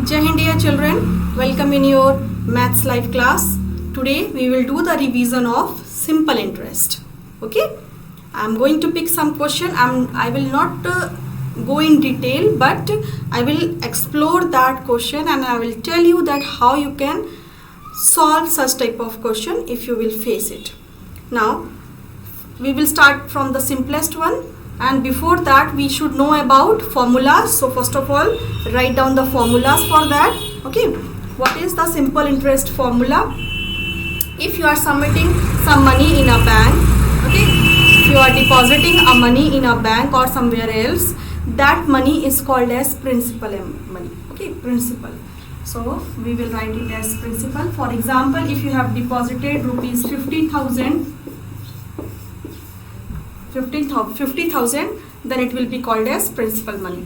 Jai Hind dear children, welcome in your maths live class. Today we will do the revision of simple interest. Okay, I am going to pick some question. I will not go in detail, but I will explore that question and I will tell you that how you can solve such type of question if you will face it. Now we will start from the simplest one. And before that we should know about formulas. So first of all, write down the formulas for that. Okay, what is the simple interest formula? If you are submitting some money in a bank, okay, if you are depositing a money in a bank or somewhere else, that money is called as principal money. Okay, principal. So we will write it as principal. For example, if you have deposited rupees 50,000, then it will be called as principal money.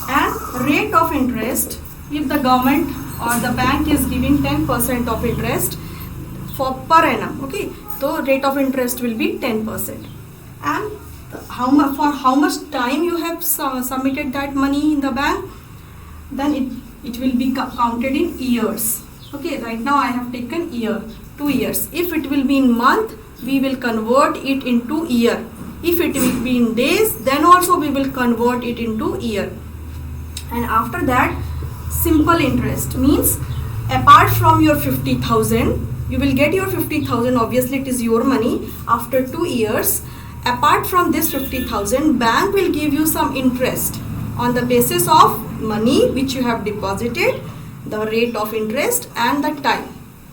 And rate of interest, if the government or the bank is giving 10% of interest for per annum, okay, so rate of interest will be 10%. And for how much time you have submitted that money in the bank, then it will be counted in years. Okay, right now I have taken year, 2 years. If it will be in month, we will convert it into year. If it will be in days, then also we will convert it into year. And after that, simple interest means apart from your 50,000, you will get your 50,000, obviously it is your money after 2 years. Apart from this 50,000, bank will give you some interest on the basis of money which you have deposited, the rate of interest and the time,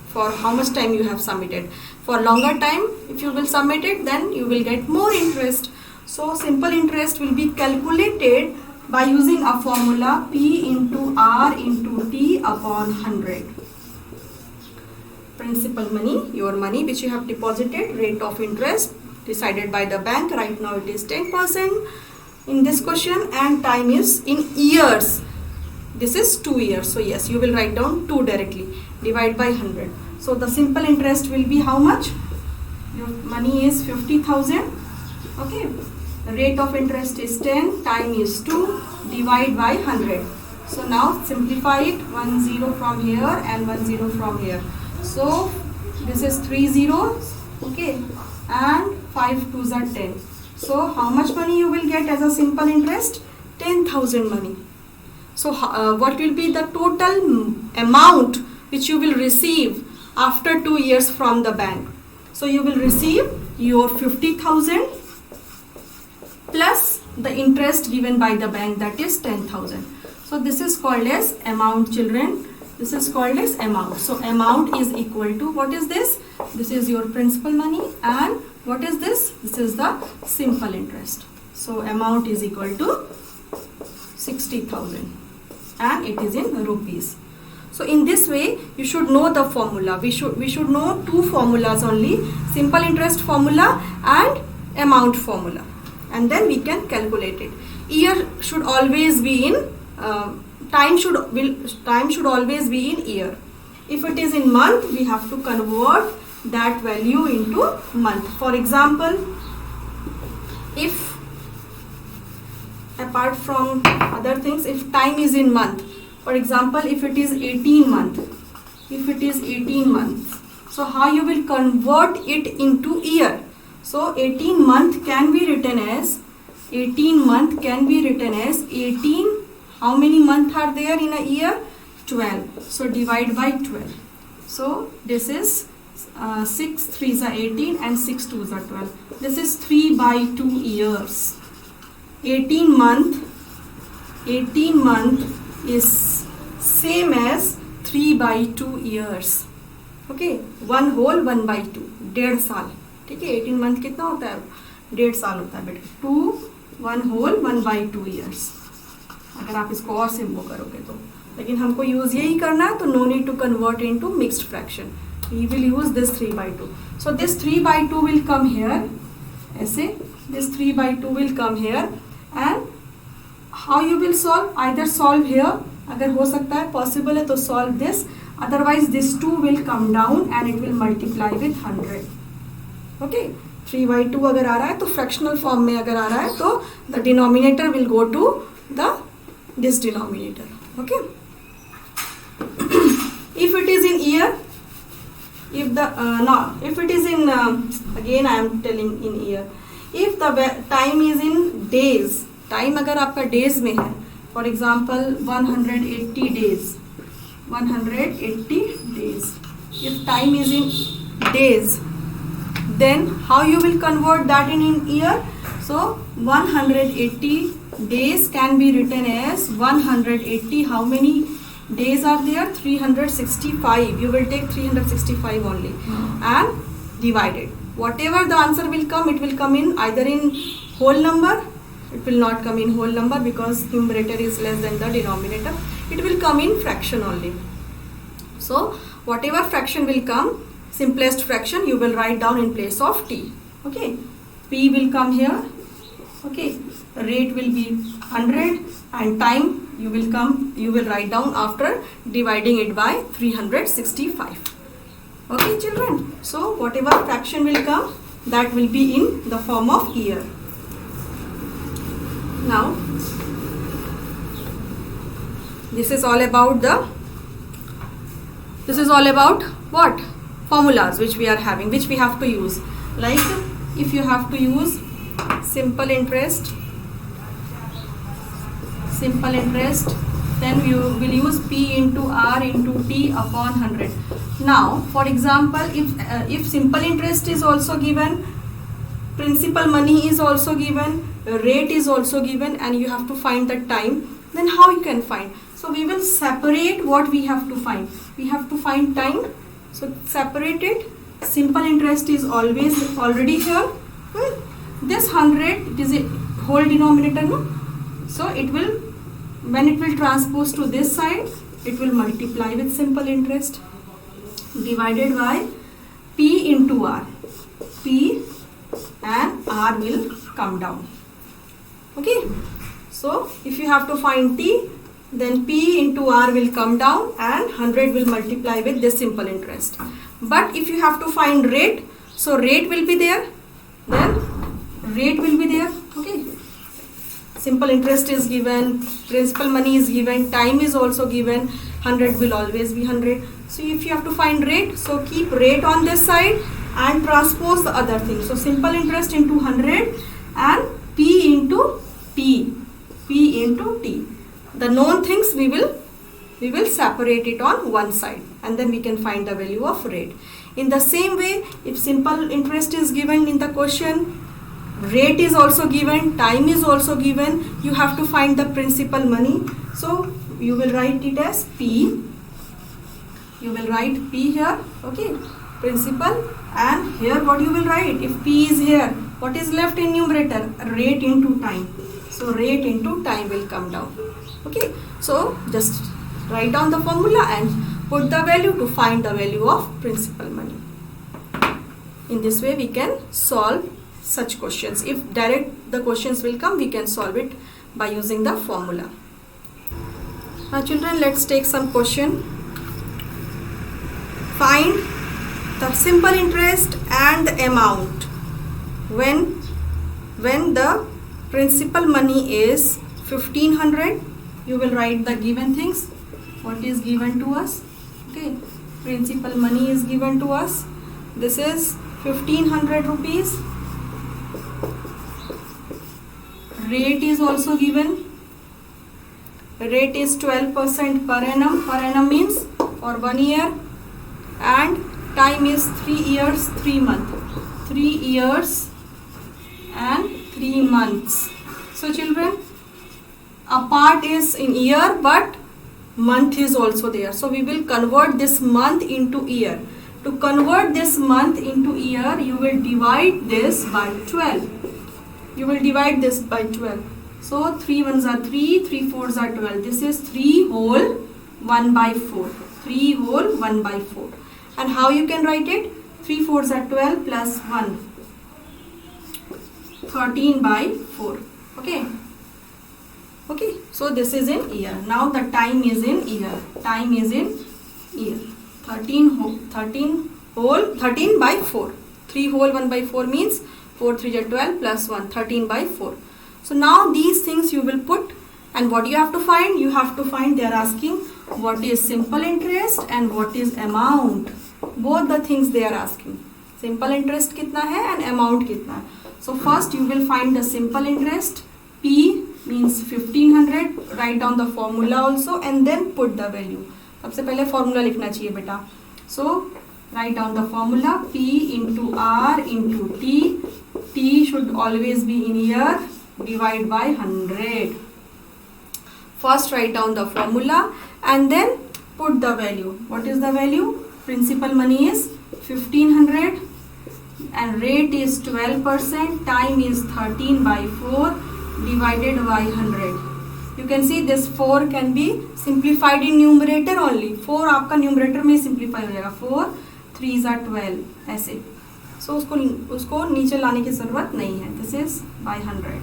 for how much time you have submitted. For longer time, if you will submit it, then you will get more interest. So simple interest will be calculated by using a formula P into R into T upon 100. Principal money, your money which you have deposited, rate of interest decided by the bank. Right now it is 10% in this question, and time is in years. This is 2 years. So yes, you will write down 2 directly. Divide by 100. So the simple interest will be how much? Your money is 50,000. Okay. The rate of interest is 10. Time is 2. Divide by 100. So now simplify it. 1 0 from here and 1 0 from here. So this is 3 zeros. Okay. And 5 2s are 10. So how much money you will get as a simple interest? 10,000 money. So what will be the total amount which you will receive after 2 years from the bank? So you will receive your 50,000 plus the interest given by the bank, that is 10,000. So this is called as amount, children. This is called as amount. So amount is equal to, what is this? This is your principal money, and what is this? This is the simple interest. So amount is equal to 60,000 and it is in rupees. So in this way you should know the formula. We should know 2 formulas only, simple interest formula and amount formula, and then we can calculate it. Year should always be in time should always be in year. If it is in month, we have to convert that value into month. For example, if apart from other things, if time is in month, for example, if it is 18 month, so how you will convert it into year? So 18 month can be written as 18, how many months are there in a year? 12. So divide by 12. So this is 6 3s are 18 and 6 2s are 12. This is 3 by 2 years. 18 month is same as 3 by 2 years. Okay, 1 whole 1 by 2, 1.5 साल. ठीक है, 18 month कितना होता है? 1.5 साल होता है बेटा. 2 1 whole 1 by 2 years. अगर आप इसको और सिंपल करोगे तो, लेकिन हमको यूज यही करना है, तो no need to convert into mixed fraction. We will use this 3 by 2. So this 3 by 2 will come here. ऐसे this 3 by 2 will come here. And how you will solve? Either solve here, अगर हो सकता है possible है तो solve this. Otherwise this 2 will come down and it will multiply with 100. Okay. 3 by 2 अगर आ रहा है तो fractional form में अगर आ रहा है तो the denominator will go to the this denominator. Okay. year, if the no, if it is in again I am telling in year, if the time is in days, time अगर आपका days में है, for example 180 days, 180 days, if time is in days, then how you will convert that in year? So 180 days can be written as 180. How many days are there? 365. You will take 365 only and divided. Whatever the answer will come, it will come in either in whole number. It will not come in whole number because numerator is less than the denominator. It will come in fraction only. So whatever fraction will come, simplest fraction you will write down in place of t. Okay, p will come here. Okay, rate will be 100 and time you will write down after dividing it by 365. Okay children, so whatever fraction will come, that will be in the form of year. Now this is all about what? Formulas which we are having, which we have to use. Like if you have to use simple interest, then you will use P into R into T upon 100. Now for example, if simple interest is also given, principal money is also given, rate is also given, and you have to find the time, then how you can find? So we will separate what we have to find. We have to find time, so separate it. Simple interest is always already here. This 100, it is a whole denominator, no? So it will, when it will transpose to this side, it will multiply with simple interest divided by P into R. P and R will come down. Okay, so if you have to find T, then P into R will come down and 100 will multiply with this simple interest. But if you have to find rate, so rate will be there, then rate will be there. Okay, simple interest is given, principal money is given, time is also given, 100 will always be 100. So if you have to find rate, so keep rate on this side and transpose the other thing. So simple interest into 100 and P into T. P into T. The known things we will separate it on one side and then we can find the value of rate. In the same way, if simple interest is given in the question, rate is also given, time is also given, you have to find the principal money. So you will write it as P. You will write P here, okay, principal, and here what you will write? If P is here, what is left in numerator? Rate into time. So rate into time will come down. Okay, so just write down the formula and put the value to find the value of principal money. In this way we can solve such questions. If direct the questions will come, we can solve it by using the formula. Now children, let's take some question. Find the simple interest and the amount when the principal money is 1500. You will write the given things, what is given to us. Okay, principal money is given to us. This is 1500 rupees. Rate is also given. Rate is 12% per annum. Per annum means for 1 year. And time is 3 years, 3 months. 3 years and 3 months. So children, a part is in year but month is also there. So we will convert this month into year. To convert this month into year, you will divide this by 12. You will divide this by 12. So 3 ones are 3, 3 fours are 12. This is 3 whole 1 by 4. 3 whole 1 by 4. And how you can write it? 3 fours are 12 plus 1. 13 by 4. Okay. Okay. So this is in year. Now the time is in year. Time is in year. 13 by 4. 3 whole 1 by 4 means 4 3 are 12 plus 1. 13 by 4. So now these things you will put, and what you have to find? You have to find, they are asking what is simple interest and what is amount. Both the things they are asking. Simple interest कितना है and amount कितना है. So first you will find the simple interest. P means 1500. Write down the formula also and then put the value. सबसे पहले formula लिखना चाहिए बेटा. So write down the formula. P into R into T. T should always be in year. Divide by 100. First write down the formula and then put the value. What is the value? Principal money is 1500 and rate is 12%. Time is 13 by 4 divided by 100. You can see this 4 can be simplified in numerator only. 4 आपका numerator में simplify हो जाएगा. 4 3s are 12 ऐसे. So उसको नीचे लाने की जरूरत नहीं है. This is by 100.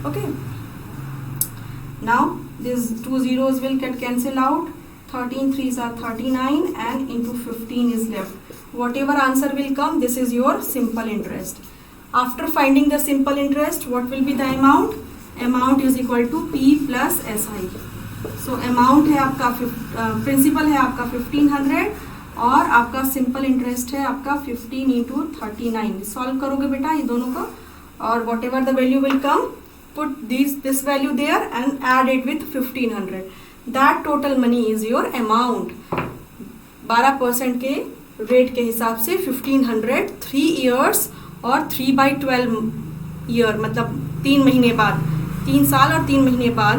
Okay. Now these two zeros will get cancelled out. 13 3s are 39 and into 15 is left. Whatever answer will come, this is your simple interest. After finding the simple interest, what will be the amount? Amount is equal to P plus SI. So amount है आपका principal है आपका 1500 और आपका simple interest है आपका 15 into 39. Solve करोगे बेटा ये दोनों को और whatever the value will come, put this value there and add it with 1500. That total money is your amount. 12% के रेट के हिसाब से 1500 3 years और 3/12 ईयर मतलब 3 महीने बाद 3 साल और 3 महीने बाद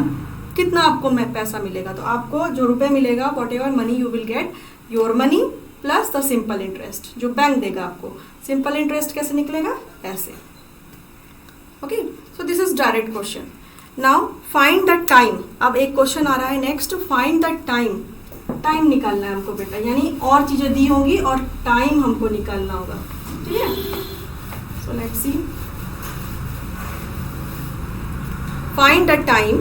कितना आपको पैसा मिलेगा. तो आपको जो रुपए मिलेगा whatever money you will get, your money plus the simple interest जो बैंक देगा आपको. सिंपल इंटरेस्ट कैसे निकलेगा? ऐसे. Okay, so this is direct question. Now find the time. अब एक क्वेश्चन आ रहा है next. Find the time. Time निकालना है हमको बेटा, यानी और चीजें दी होंगी और टाइम हमको निकालना होगा. ठीक है, so let's see. Find the time.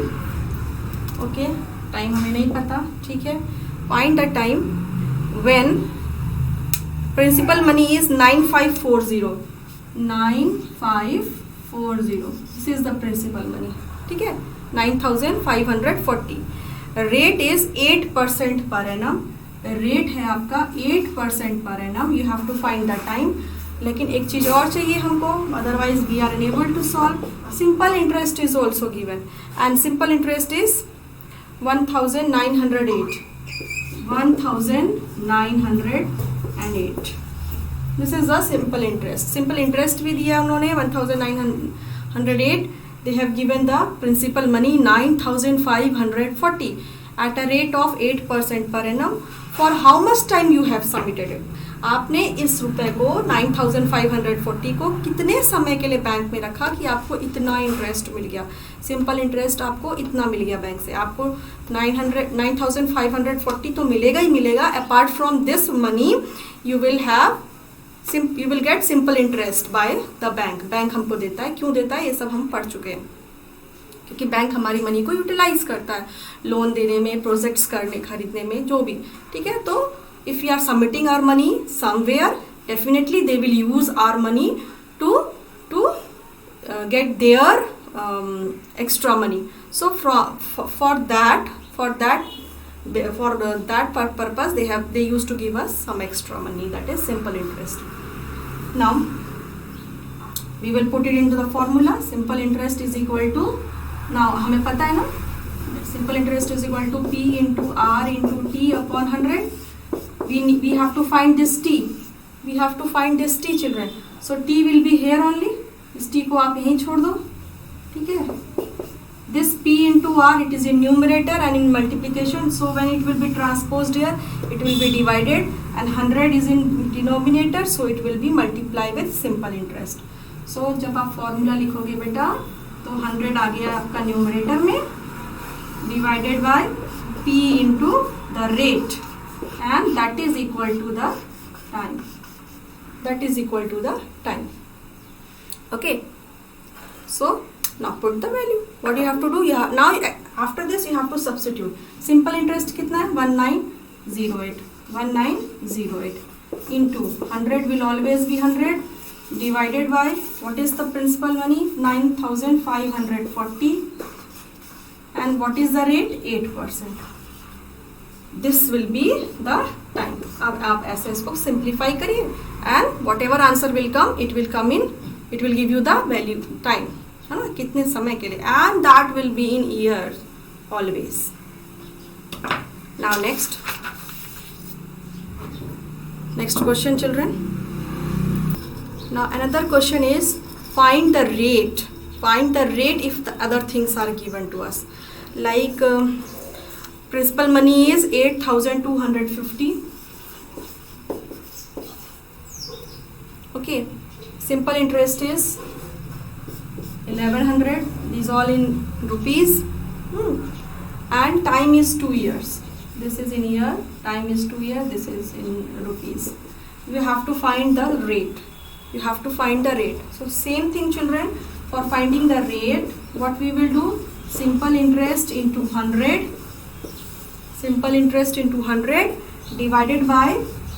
Okay, time हमें नहीं पता. ठीक है, find the time when principal money is 9540. 9540. This is the principal money. ठीक है, 9540. Rate is 8% per annum. Rate है आपका 8% per annum. You have to find the time. लेकिन एक चीज और चाहिए हमको, otherwise we are unable to solve. Simple interest is also given and simple interest is 1908. 1908. This is the simple interest. Simple interest भी दिया उन्होंने 1908. They have given the principal money 9540 at a rate of 8% per annum. For how much time you have submitted it? आपने इस रुपए को 9540 को कितने समय के लिए बैंक में रखा कि आपको इतना इंटरेस्ट मिल गया. सिंपल इंटरेस्ट आपको इतना मिल गया बैंक से. आपको 9540 तो मिलेगा ही मिलेगा. Apart from this money you will get simple interest by the bank. Bank हमको देता है. क्यों देता है ये सब हम पढ़ चुके हैं, क्योंकि बैंक हमारी मनी को यूटिलाइज करता है लोन देने में, प्रोजेक्ट्स करने खरीदने में, जो भी. ठीक है, तो if you are submitting our money somewhere, definitely they will use our money to get their extra money. So for that purpose they used to give us some extra money, that is simple interest. Now we will put it into the formula. Simple interest is equal to, now हमें पता है ना, simple interest is equal to P into R into T upon 100. We have to find this T. We have to find this T, children. So T will be here only. इस T को आप यहीं छोड़ दो. ठीक है, this P into R, it is in numerator and in multiplication, so when it will be transposed here, it will be divided, and 100 is in denominator, so it will be multiplied with simple interest. So जब आप formula लिखोगे बेटा तो 100 आ गया आपका numerator में, divided by P into the rate, and that is equal to the time. That is equal to the time. Okay, so now put the value. What you have to do, now after this you have to substitute. Simple interest कितना है? 1908. 1908 into 100 will always be 100 divided by what is the principal money? 9540. And what is the rate? 8%. This will be the time. अब आप ऐसे इसको simplify करिए and what ever answer will come, it will give you the value time, है ना, कितने समय के लिए, and that will be in year always. Now next question, children. Now another question is find the rate if the other things are given to us, like principal money is 8,250. Okay, simple interest is 1,100. These all in rupees. And time is 2 years. This is in year, time is 2 years, this is in rupees. You have to find the rate. So same thing, children. For finding the rate, what we will do? Simple interest into 100. Simple interest into 100 divided by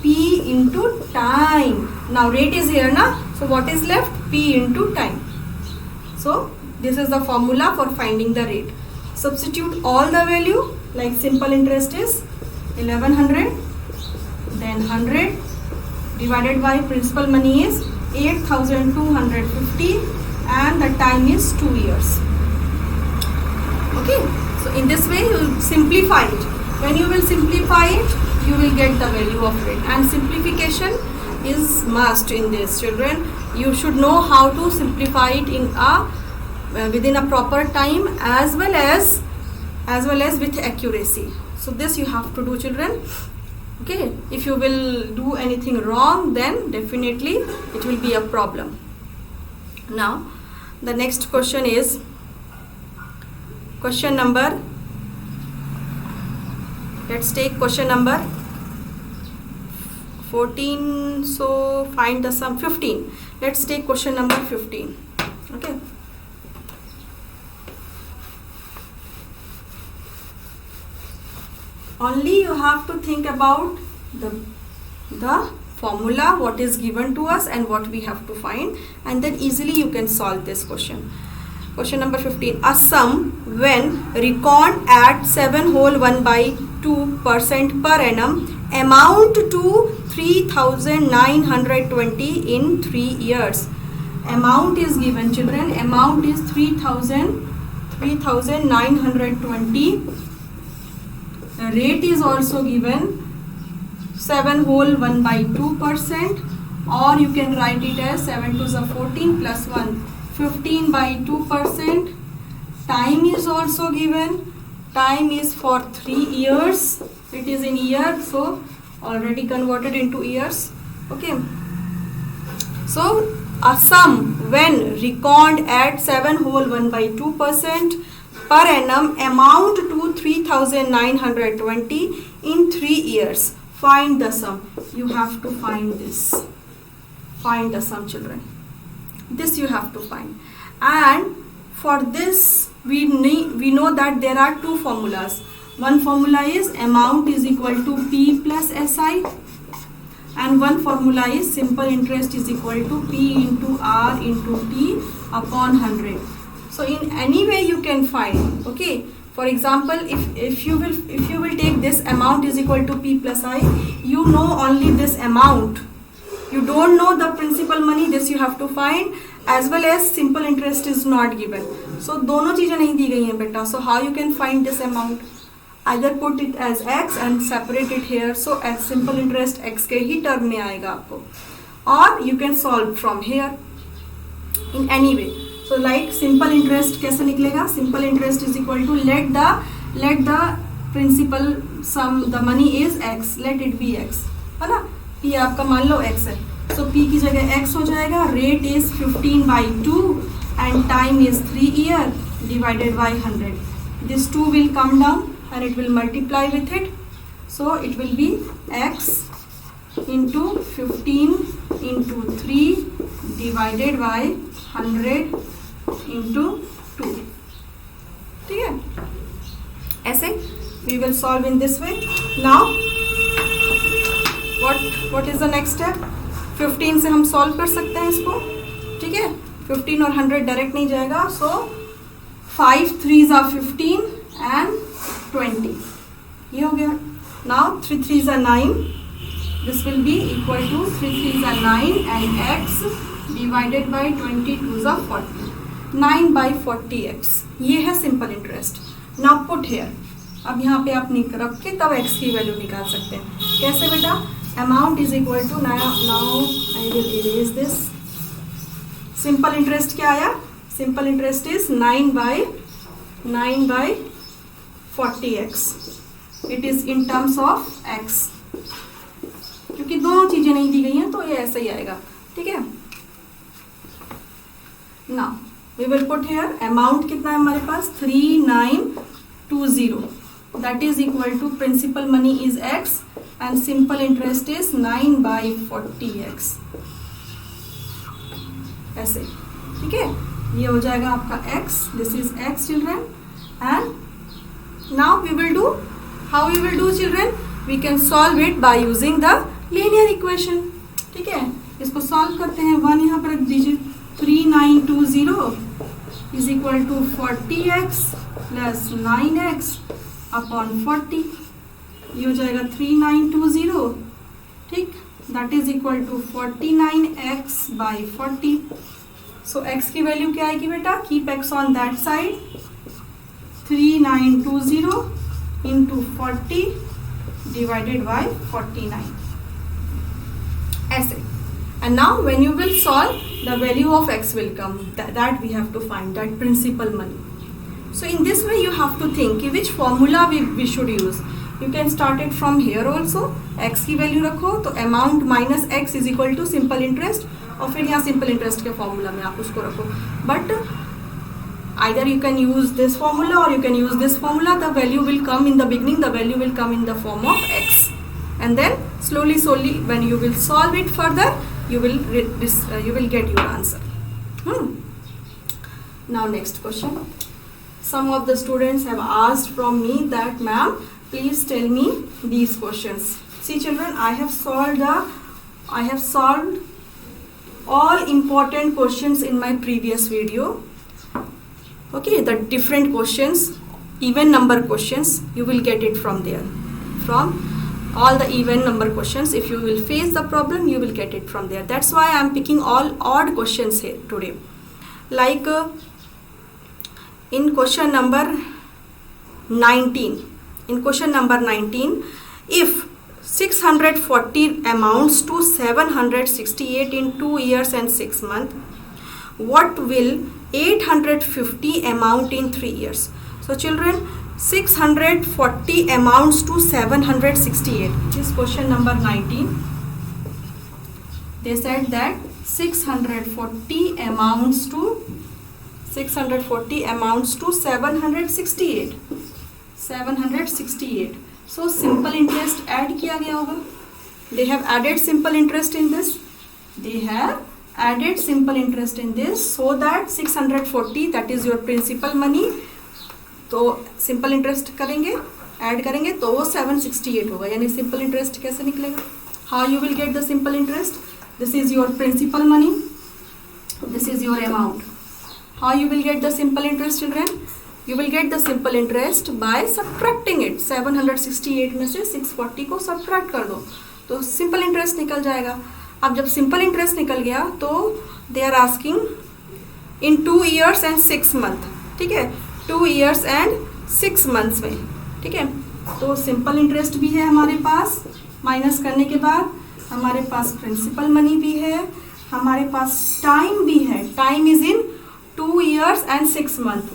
P into time. Now rate is here, na? So what is left? P into time. So this is the formula for finding the rate. Substitute all the value. Like simple interest is 1,100, then 100 divided by principal money is 8,250, and the time is 2 years. Okay, so in this way you will simplify it. When you will simplify it, you will get the value of rate, and simplification is must in this, children. You should know how to simplify it in within a proper time, as well as with accuracy. So this you have to do, children. Okay, if you will do anything wrong, then definitely it will be a problem. Now the next question is question number, let's take question number 14. So find the sum. 15. Let's take question number 15. Okay, only you have to think about the formula, what is given to us and what we have to find, and then easily you can solve this question. Question number 15. A sum when reckoned at 7 whole 1/2% per annum amount to 3,920 in 3 years. Amount is given, children. Amount is 3,920. The rate is also given 7 whole 1/2%, or you can write it as 7 to the 14 plus 1, 15/2%. Time is also given. Time is for 3 years. It is in year, so already converted into years. Okay. So a sum when reckoned at 7 whole 1/2% per annum amount to 3,920 in 3 years. Find the sum. You have to find this. Find the sum, children. This you have to find. And for this we know that there are two formulas. One formula is amount is equal to P plus SI, and one formula is simple interest is equal to P into R into T upon 100. So in any way you can find. Okay, for example, if you will take this amount is equal to P plus I, you know only this amount, you don't know the principal money. This you have to find, as well as simple interest is not given. So दोनों चीजें नहीं दी गई हैं बेटा. So how you can find this amount? Either put it as x and separate it here. So as simple interest x के ही term में आएगा आपको, or you can solve from here in any way. So like simple interest कैसे निकलेगा? Simple interest is equal to let the principal sum, the money is x, let it be x, है ना. P आपका मान लो x है, so P की जगह x हो जाएगा. Rate is 15/2 and time is 3 year divided by 100. This 2 will come down and it will multiply with it. So it will be x into 15 into 3 divided by 100 into 2. ठीक है, ऐसे we will solve in this way. Now what is the next step? 15 से हम solve कर सकते हैं इसको. ठीक है, 15 और 100 डायरेक्ट नहीं जाएगा. So 5 3s are 15 and 20. ये हो गया. Now 3 3s are 9. This will be equal to 3 3s are 9 and x divided by 22s are 40. 9 by 40x. ये है simple interest. Now put here. अब यहाँ पे आप रख के तब x की वैल्यू निकाल सकते हैं. कैसे बेटा? Amount is equal to, now I will erase this. Simple interest क्या आया? Simple interest is 9 by 40x. It is in terms of x. क्योंकि दोनों चीजें नहीं दी गई हैं तो ये ऐसा ही आएगा. ठीक है. Now we will put here amount कितना है हमारे पास? 3920. That is equal to principal money is x and simple interest is 9 by 40x. ऐसे. ठीक है. ये हो जाएगा आपका x. This is x children. And now we will do, how we will do children? We can solve it by using the linear equation. ठीक है. इसको सॉल्व करते हैं. 1 यहाँ पर रख दीजिए. 3920 is equal to 40x plus 9x upon 40. ये हो जाएगा 3920. ठीक. That is equal to 49x by 40. So x की वैल्यू क्या आएगी बेटा? Keep x on that side. 3920 into 40 divided by 49. ऐसे. And now when you will solve, the value of x will come. That we have to find, that principal money. So in this way you have to think which formula we should use. You can start it from here also. x की value रखो तो amount minus x is equal to simple interest, और फिर यहाँ simple interest के formula में आप उसको रखो. But either you can use this formula or you can use this formula. The value will come in the beginning. The value will come in the form of x, and then slowly when you will solve it further, you will get your answer. Now next question. Some of the students have asked from me that, ma'am, please tell me these questions. See children, I have solved all important questions in my previous video. Okay, the different questions, even number questions, you will get it from there. From all the even number questions, if you will face the problem, you will get it from there. That's why I am picking all odd questions here today. Like in question number 19. In question number 19, if 640 amounts to 768 in 2 years and 6 months, what will 850 amount in 3 years? So children, 640 amounts to 768. This is question number 19. They said that 640 amounts to 768. 768. So simple interest add किया गया होगा. They have added simple interest in this. They have added simple interest in this, so that 640, that is your principal money. तो simple interest करेंगे, add करेंगे तो वो 768 होगा. यानी सिंपल इंटरेस्ट कैसे निकलेगा? How you will get the simple interest? This is your principal money, this is your amount. How you will get the simple interest children? You will get the simple interest by subtracting it. 768 में से 640 को subtract कर दो तो simple interest निकल जाएगा. अब जब सिंपल इंटरेस्ट निकल गया तो they are asking in 2 years and 6 months. ठीक है, 2 years and 6 months में. ठीक है, तो सिंपल इंटरेस्ट भी है हमारे पास. माइनस करने के बाद हमारे पास प्रिंसिपल मनी भी है, हमारे पास टाइम भी है. Time is in 2 years and 6 months.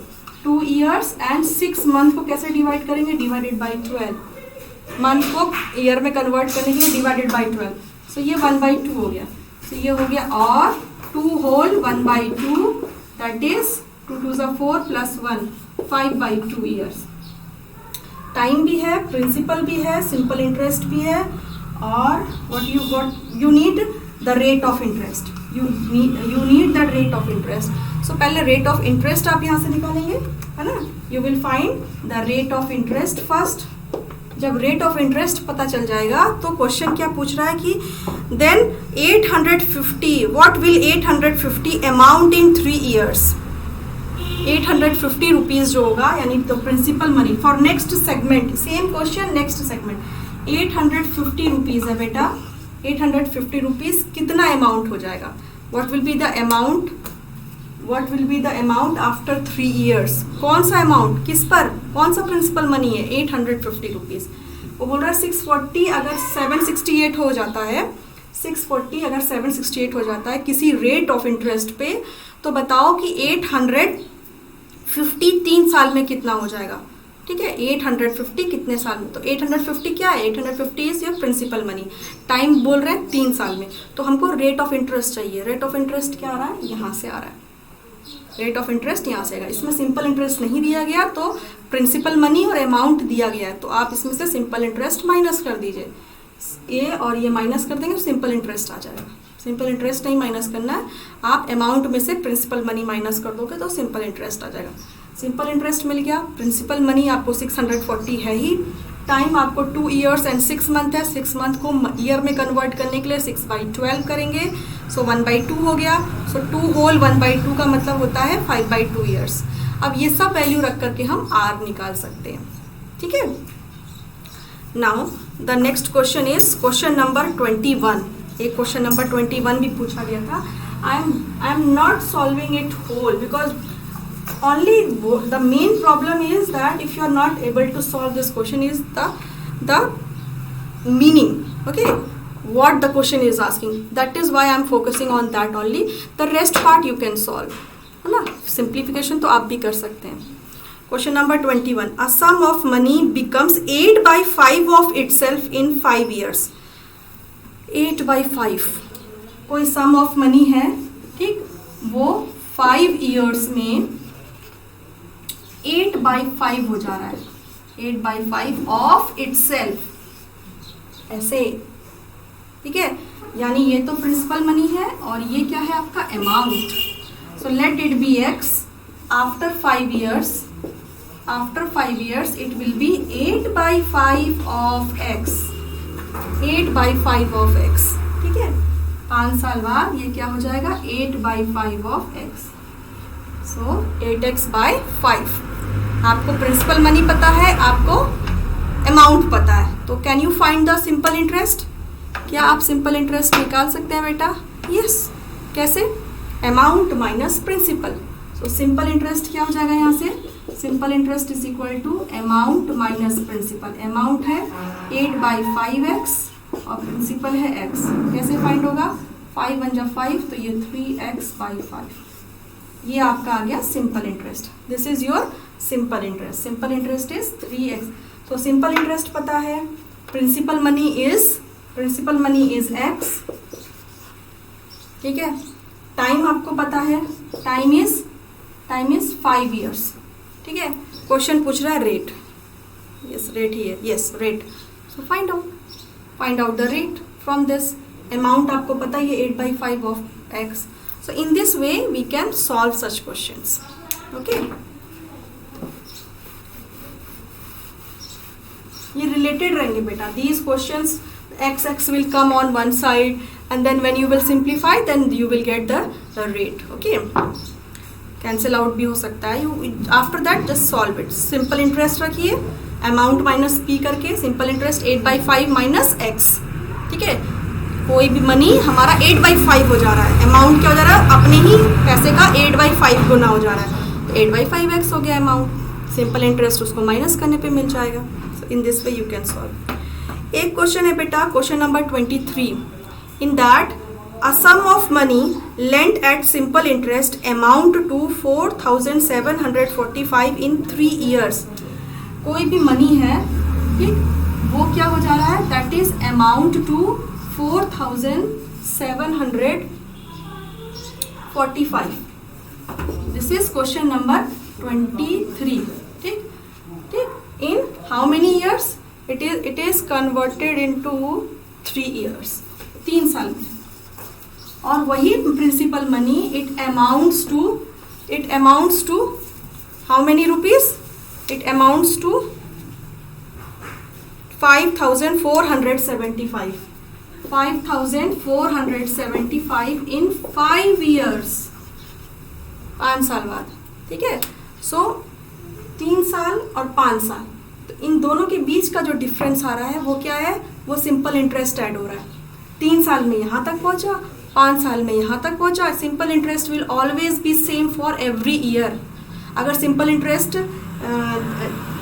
2 years and 6 months को कैसे डिवाइड करेंगे? Divided by 12. मंथ को ईयर में कन्वर्ट करने के लिए डिवाइडेड बाई 12. सो ये 1/2 हो गया. सो ये हो गया, और 2 whole 1/2, that is 2 2s are 4 plus 1, 5/2 years. Time भी है, प्रिंसिपल भी है, सिंपल इंटरेस्ट भी है, और what you need the rate of interest. You need the rate of interest. So पहले rate of interest आप यहाँ से निकालेंगे, है ना? You will find the rate of interest first. जब rate of interest पता चल जाएगा तो क्वेश्चन क्या पूछ रहा है कि then 850, what will 850 amount in 3 years? 850 rupees जो होगा, यानी तो principal money for next segment, same question next segment, 850 rupees है बेटा। 850 रुपीज़ कितना अमाउंट हो जाएगा? What will be the amount, what will be the amount after 3 years? कौन सा अमाउंट, किस पर, कौन सा प्रिंसिपल मनी है? 850 रुपीज़। वो बोल रहा है 640 अगर 768 हो जाता है, 640 अगर 768 हो जाता है किसी रेट ऑफ इंटरेस्ट पे, तो बताओ कि 850 3 साल में कितना हो जाएगा? ठीक है, 850 कितने साल में? तो 850 क्या है? 850 is your principal money. Time बोल रहे हैं 3 साल में, तो हमको रेट ऑफ इंटरेस्ट चाहिए। रेट ऑफ इंटरेस्ट क्या आ रहा है? यहाँ से आ रहा है, रेट ऑफ इंटरेस्ट यहाँ से आएगा। इसमें सिंपल इंटरेस्ट नहीं दिया गया, तो प्रिंसिपल मनी और अमाउंट दिया गया है, तो आप इसमें से सिंपल इंटरेस्ट माइनस कर दीजिए। ये और ये माइनस कर देंगे तो सिंपल इंटरेस्ट आ जाएगा। सिंपल इंटरेस्ट नहीं माइनस करना है, आप अमाउंट में से प्रिंसिपल मनी माइनस कर दोगे तो सिंपल इंटरेस्ट आ जाएगा। सिंपल इंटरेस्ट मिल गया। प्रिंसिपल मनी आपको 640 है ही। टाइम आपको 2 ईयर्स एंड 6 मंथ है। 6 मंथ को ईयर में कन्वर्ट करने के लिए 6/12 करेंगे, सो 1/2 हो गया। सो 2 होल 1/2 का मतलब होता है 5/2 ईयर्स। अब ये सब वैल्यू रख करके हम आर निकाल सकते हैं। ठीक है, now the next question is question number 21। एक क्वेश्चन नंबर 21 भी पूछा गया था। I am not solving it whole because only the main problem is that if you are not able to solve this question is the meaning, okay, what the question is asking. That is why I am focusing on that only. The rest part you can solve, है ना। simplification तो आप भी कर सकते हैं। Question number 21. A sum of money becomes 8/5 of itself in 5 years. 8/5 कोई sum of money है, ठीक, वो 5 years में 8/5 हो जा रहा है। 8/5 ऑफ इटसेल्फ, ऐसे, ठीक है। यानी ये तो प्रिंसिपल मनी है और ये क्या है आपका amount. So let it be x. After 5 years, after 5 years it will B 8/5 of x. 8/5 of x, ठीक है। 5 साल बाद ये क्या हो जाएगा? 8/5 ऑफ एक्स। So 8x/5। आपको प्रिंसिपल मनी पता है, आपको अमाउंट पता है, तो can you find the simple interest? क्या आप सिंपल इंटरेस्ट निकाल सकते हैं बेटा? यस। कैसे? Amount minus principal. So simple interest क्या हो जाएगा यहाँ से? Simple interest is equal to amount minus principal. Amount है 8/5x और प्रिंसिपल है x। कैसे फाइंड होगा? 5 × 5, तो ये 3x/5। ये आपका आ गया simple interest. This is your simple interest. Simple interest is 3x। तो सिंपल इंटरेस्ट पता है, प्रिंसिपल मनी इज x, ठीक है। टाइम आपको पता है, टाइम इज 5 years, ठीक है। क्वेश्चन पूछ रहा है रेट, यस रेट ही है, yes rate. So find out the rate from this. Amount आपको पता है ये 8/5 of x. So in this way we can solve such questions. Okay. ये related रहेंगे बेटा. These questions x will come on one side and then when you will simplify then you will get the rate. Okay. Cancel out भी हो सकता है. You after that just solve it. Simple interest रखिए. Amount minus p करके simple interest 8/5 minus x. ठीक है. कोई भी मनी हमारा 8/5 हो जा रहा है. अमाउंट क्या हो जा रहा है? अपने ही पैसे का 8/5 गुना हो जा रहा है. तो 8/5x हो गया अमाउंट. सिंपल इंटरेस्ट उसको माइनस करने पे मिल जाएगा. So in this way you can solve. एक क्वेश्चन है बेटा, question number 23. In that a sum of money lent at simple interest amount to 4,745 in 3 years. कोई भी मनी है, ठीक, वो क्या हो जा रहा है? That is amount to 4,745. This is question number 23. ठीक. In how many years? It is converted into 3 years. 3 साल में. और वही principal money it amounts to how many rupees? It amounts to 5,475. 5,475 in 5 years. 5 साल बाद. ठीक है. सो 3 साल और 5 साल, तो इन दोनों के बीच का जो डिफरेंस आ रहा है वो क्या है, वो सिंपल इंटरेस्ट ऐड हो रहा है। 3 साल में यहाँ तक पहुँचा, 5 साल में यहाँ तक पहुँचा। Simple interest will always be same for every year. अगर सिंपल इंटरेस्ट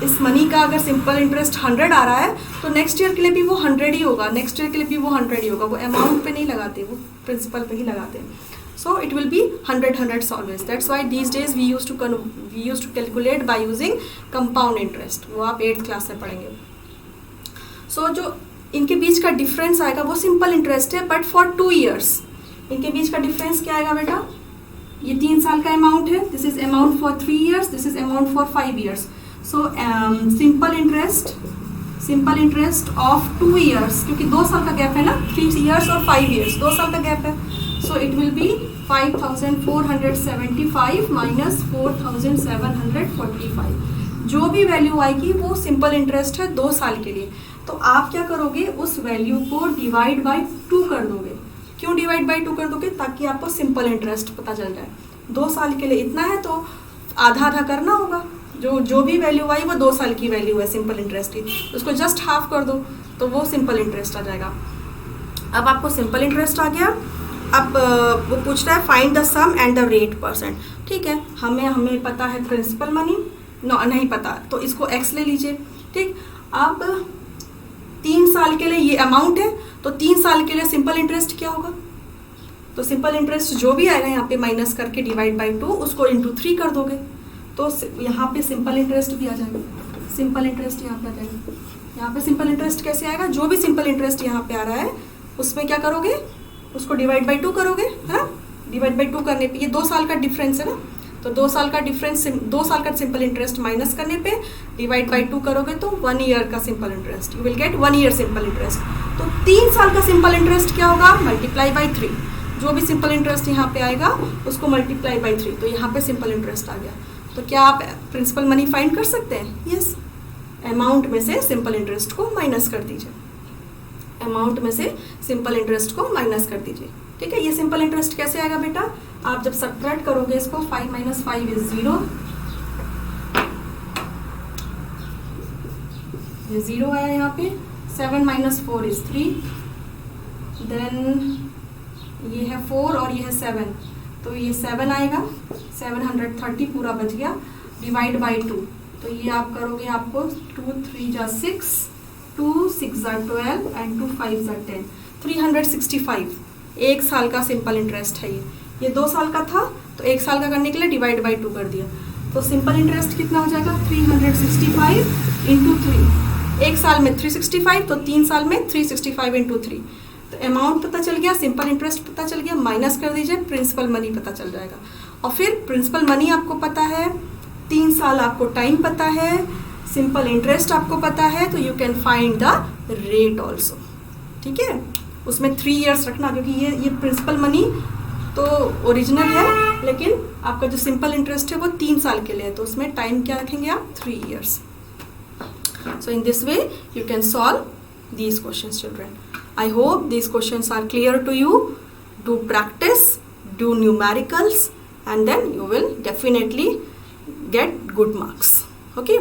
इस मनी का अगर सिंपल इंटरेस्ट 100 आ रहा है तो नेक्स्ट ईयर के लिए भी वो 100 ही होगा, नेक्स्ट ईयर के लिए भी वो 100 ही होगा। वो अमाउंट पे नहीं लगाते, वो प्रिंसिपल पे ही लगाते हैं। So it will be 100 always. That's why these days we use to calculate by using compound interest. वो आप 8th क्लास में पढ़ेंगे। सो जो इनके बीच का डिफरेंस आएगा वो सिंपल इंटरेस्ट है, बट फॉर 2 ईयर्स। इनके बीच का डिफरेंस क्या आएगा बेटा, ये 3 साल का अमाउंट है, this is amount for 3 years, this is amount for 5 years. So simple interest of 2 years, क्योंकि 2 साल का गैप है ना, 3 ईयर्स और 5 ईयर्स, 2 साल का गैप है। सो इट विल बी 5475 माइनस 4745। जो भी वैल्यू आएगी वो सिंपल इंटरेस्ट है 2 साल के लिए। तो आप क्या करोगे, उस वैल्यू को डिवाइड बाय 2 कर दोगे। क्यों डिवाइड बाय 2 कर दोगे, ताकि आपको सिंपल इंटरेस्ट पता चल जाए। 2 साल के लिए इतना है तो आधा आधा करना होगा। जो भी वैल्यू आई वो 2 साल की वैल्यू है सिंपल इंटरेस्ट की, उसको जस्ट हाफ कर दो तो वो सिंपल इंटरेस्ट आ जाएगा। अब आपको सिंपल इंटरेस्ट आ गया। अब वो पूछ रहा है find the sum and the rate percent. ठीक है, हमें पता है प्रिंसिपल मनी, नहीं पता तो इसको x ले लीजिए। ठीक, अब 3 साल के लिए ये अमाउंट है, तो 3 साल के लिए सिंपल इंटरेस्ट क्या होगा, तो सिंपल इंटरेस्ट जो भी आएगा यहाँ पे माइनस करके डिवाइड बाय 2, उसको इंटू 3 कर दोगे तो यहाँ पे सिंपल इंटरेस्ट भी आ जाएगा। सिंपल इंटरेस्ट यहाँ पे आ जाएगा। यहाँ पे सिंपल इंटरेस्ट कैसे आएगा, जो भी सिंपल इंटरेस्ट यहाँ पे आ रहा है उसमें क्या करोगे, उसको डिवाइड बाय 2 करोगे, है ना। डिवाइड बाय 2 करने पे ये 2 साल का डिफरेंस है ना, तो 2 साल का डिफरेंस, 2 साल का सिंपल इंटरेस्ट माइनस करने पे डिवाइड बाय 2 करोगे तो 1 ईयर का simple interest, you will gate 1 year simple interest. तो 3 साल का सिंपल इंटरेस्ट क्या होगा, मल्टीप्लाई बाय 3। जो भी सिंपल इंटरेस्ट यहाँ पे आएगा उसको मल्टीप्लाई बाय 3, तो यहाँ पे सिंपल इंटरेस्ट आ गया। तो क्या आप प्रिंसिपल मनी फाइंड कर सकते हैं, यस। अमाउंट में से सिंपल इंटरेस्ट को माइनस कर दीजिए, अमाउंट में से सिंपल इंटरेस्ट को माइनस कर दीजिए। ठीक है, ये सिंपल इंटरेस्ट कैसे आएगा बेटा, आप जब सब्ट्रैक्ट करोगे इसको, 5 माइनस 5 इज 0, ये 0 आया यहाँ पे। 7 माइनस 4 इज 3, देन ये है 4 और ये है 7, तो ये 7 आएगा, 730 पूरा बच गया, डिवाइड बाय 2। तो ये आप करोगे, आपको 2 3 जा 6, 2 6 जा 12 एंड 2 5 जा 10, 365। 1 साल का सिंपल इंटरेस्ट है ये 2 साल का था तो 1 साल का करने के लिए डिवाइड बाय 2 कर दिया। तो सिंपल इंटरेस्ट कितना हो जाएगा, 365 इंटू 3। 1 साल में 365, तो 3 साल में 365 इंटू 3। तो अमाउंट पता चल गया, सिंपल इंटरेस्ट पता चल गया, माइनस कर दीजिए, प्रिंसिपल मनी पता चल जाएगा। और फिर प्रिंसिपल मनी आपको पता है, 3 साल आपको टाइम पता है, सिंपल इंटरेस्ट आपको पता है, तो you can find the rate also. ठीक है, उसमें 3 ईयर्स रखना, क्योंकि ये प्रिंसिपल मनी तो ओरिजिनल है, लेकिन आपका जो सिंपल इंटरेस्ट है वो 3 साल के लिए है, तो उसमें टाइम क्या रखेंगे आप, 3 years. So in this way you can solve these questions, children. I hope these questions are clear to you. Do practice, do numericals, and then you will definitely get good marks. Okay.